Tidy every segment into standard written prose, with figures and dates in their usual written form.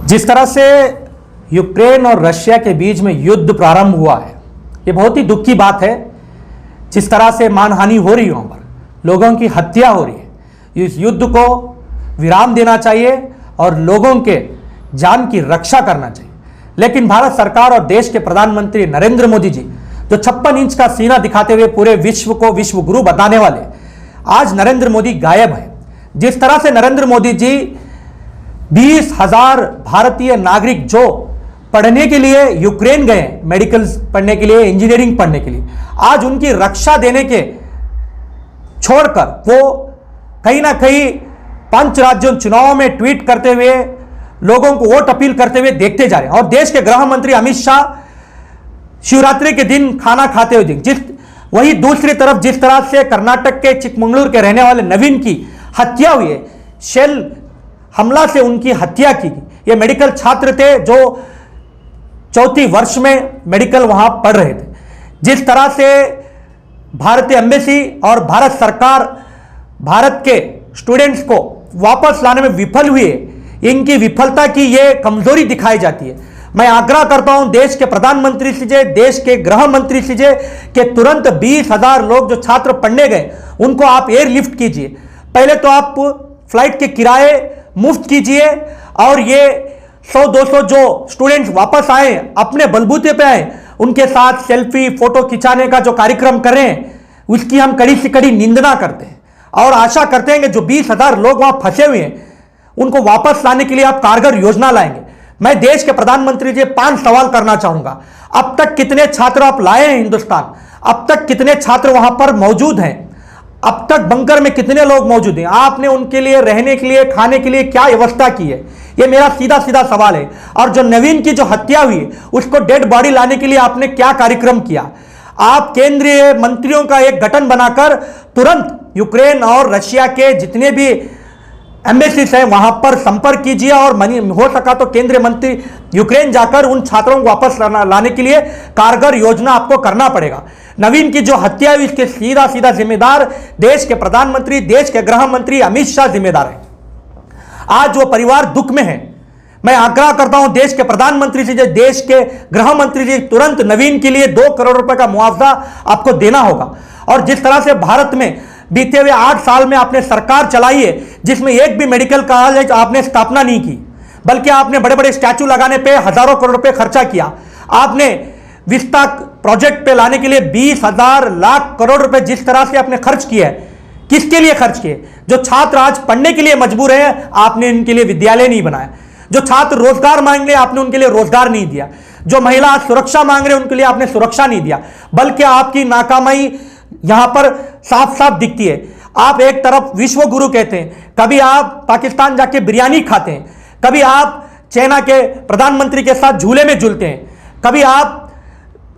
जिस तरह से यूक्रेन और रशिया के बीच में युद्ध प्रारंभ हुआ है, ये बहुत ही दुख की बात है। जिस तरह से मानहानि हो रही है, वहाँ पर लोगों की हत्या हो रही है, इस युद्ध को विराम देना चाहिए और लोगों के जान की रक्षा करना चाहिए। लेकिन भारत सरकार और देश के प्रधानमंत्री नरेंद्र मोदी जी, जो 56 इंच का सीना दिखाते हुए पूरे विश्व को विश्व गुरु बताने वाले, आज नरेंद्र मोदी गायब है। जिस तरह से नरेंद्र मोदी जी 20,000 भारतीय नागरिक जो पढ़ने के लिए यूक्रेन गए, मेडिकल पढ़ने के लिए, इंजीनियरिंग पढ़ने के लिए, आज उनकी रक्षा देने के छोड़कर वो कहीं ना कहीं 5 राज्यों चुनाव में ट्वीट करते हुए लोगों को वोट अपील करते हुए देखते जा रहे हैं। और देश के गृह मंत्री अमित शाह शिवरात्रि के दिन खाना खाते हुए वही दूसरी तरफ जिस तरह से कर्नाटक के चिकमंगलुरु के रहने वाले नवीन की हत्या हुई है, शेल हमला से उनकी हत्या की गई। ये मेडिकल छात्र थे जो 4th वर्ष में मेडिकल वहां पढ़ रहे थे। जिस तरह से भारतीय एम्बेसी और भारत सरकार भारत के स्टूडेंट्स को वापस लाने में विफल हुई है, इनकी विफलता की ये कमजोरी दिखाई जाती है। मैं आग्रह करता हूं देश के प्रधानमंत्री से, देश के गृह मंत्री से कि तुरंत 20,000 लोग जो छात्र पढ़ने गए उनको आप एयरलिफ्ट कीजिए। पहले तो आप फ्लाइट के किराए मुफ्त कीजिए और ये 100-200 जो स्टूडेंट्स वापस आए, अपने बलबूते पे आए, उनके साथ सेल्फी फोटो खिंचाने का जो कार्यक्रम कर रहे हैं उसकी हम कड़ी से कड़ी निंदा करते हैं और आशा करते हैं कि जो 20,000 लोग वहां फंसे हुए हैं उनको वापस लाने के लिए आप कारगर योजना लाएंगे। मैं देश के प्रधानमंत्री जी 5 सवाल करना चाहूंगा। अब तक कितने छात्र आप लाए हैं हिंदुस्तान? अब तक कितने छात्र वहां पर मौजूद हैं? अब तक बंकर में कितने लोग मौजूद हैं? आपने उनके लिए रहने के लिए, खाने के लिए क्या व्यवस्था की है? ये मेरा सीधा सीधा सवाल है। और जो नवीन की जो हत्या हुई उसको डेड बॉडी लाने के लिए आपने क्या कार्यक्रम किया? आप केंद्रीय मंत्रियों का एक गठन बनाकर तुरंत यूक्रेन और रशिया के जितने भी एम्बेसीज है वहां पर संपर्क कीजिए और हो सका तो केंद्रीय मंत्री यूक्रेन जाकर उन छात्रों को वापस लाने के लिए कारगर योजना आपको करना पड़ेगा। नवीन की जो हत्या हुई इसके सीधा सीधा जिम्मेदार देश के प्रधानमंत्री, देश के गृह मंत्री अमित शाह जिम्मेदार है। आज वो परिवार दुख में है। मैं आग्रह करता हूं देश के प्रधानमंत्री से, देश के गृह मंत्री जी, तुरंत नवीन के लिए 2 करोड़ रुपए का मुआवजा आपको देना होगा। और जिस तरह से भारत में बीते हुए 8 साल में आपने सरकार चलाई है जिसमें एक भी मेडिकल कॉलेज आपने स्थापना नहीं की, बल्कि आपने बड़े बड़े स्टैचू लगाने पे हजारों करोड़ रुपए खर्चा किया। आपने विस्ता प्रोजेक्ट पे लाने के लिए 20,000 लाख करोड़ रुपए जिस तरह से आपने खर्च किया है, किसके लिए खर्च किए? जो छात्र आज पढ़ने के लिए मजबूर है, आपने इनके लिए विद्यालय नहीं बनाया। जो छात्र रोजगार मांग रहे, आपने उनके लिए रोजगार नहीं दिया। जो महिला सुरक्षा मांग रहे, उनके लिए आपने सुरक्षा नहीं दिया, बल्कि आपकी नाकामी यहां पर साफ साफ दिखती है। आप एक तरफ विश्व गुरु कहते हैं, कभी आप पाकिस्तान जाके बिरयानी खाते हैं, कभी आप चाइना के प्रधानमंत्री के साथ झूले में झूलते हैं, कभी आप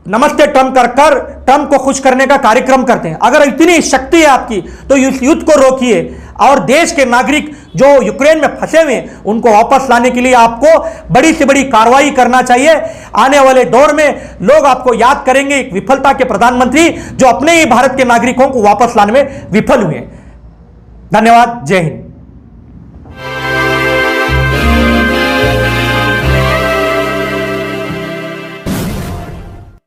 नमस्ते ट्रंप कर ट्रंप को खुश करने का कार्यक्रम करते हैं। अगर इतनी शक्ति है आपकी तो इस युद्ध को रोकिए और देश के नागरिक जो यूक्रेन में फंसे हुए हैं उनको वापस लाने के लिए आपको बड़ी से बड़ी कार्रवाई करना चाहिए। आने वाले दौर में लोग आपको याद करेंगे एक विफलता के प्रधानमंत्री जो अपने ही भारत के नागरिकों को वापस लाने में विफल हुए। धन्यवाद। जय हिंद।